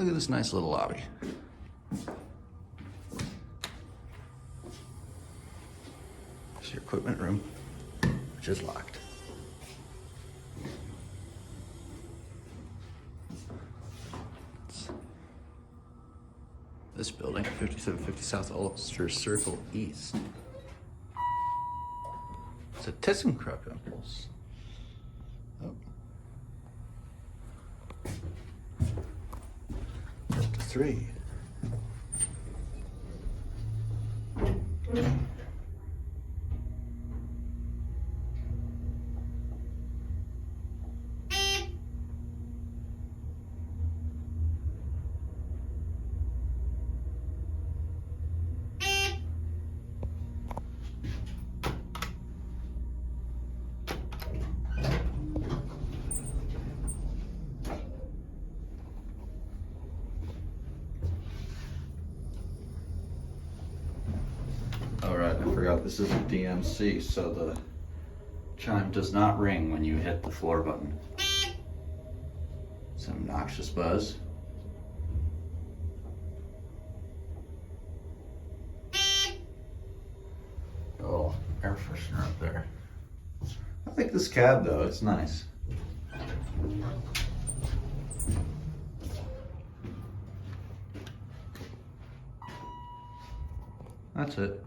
Look at this nice little lobby. There's your equipment room, which is locked. This building, 5750 South Ulster Circle East. It's a ThyssenKrupp impulse. Oh. Up to 3. All right, I forgot this is a DMC, so the chime does not ring when you hit the floor button. It's an obnoxious buzz. Oh, air freshener up there. I like this cab though, it's nice. That's it.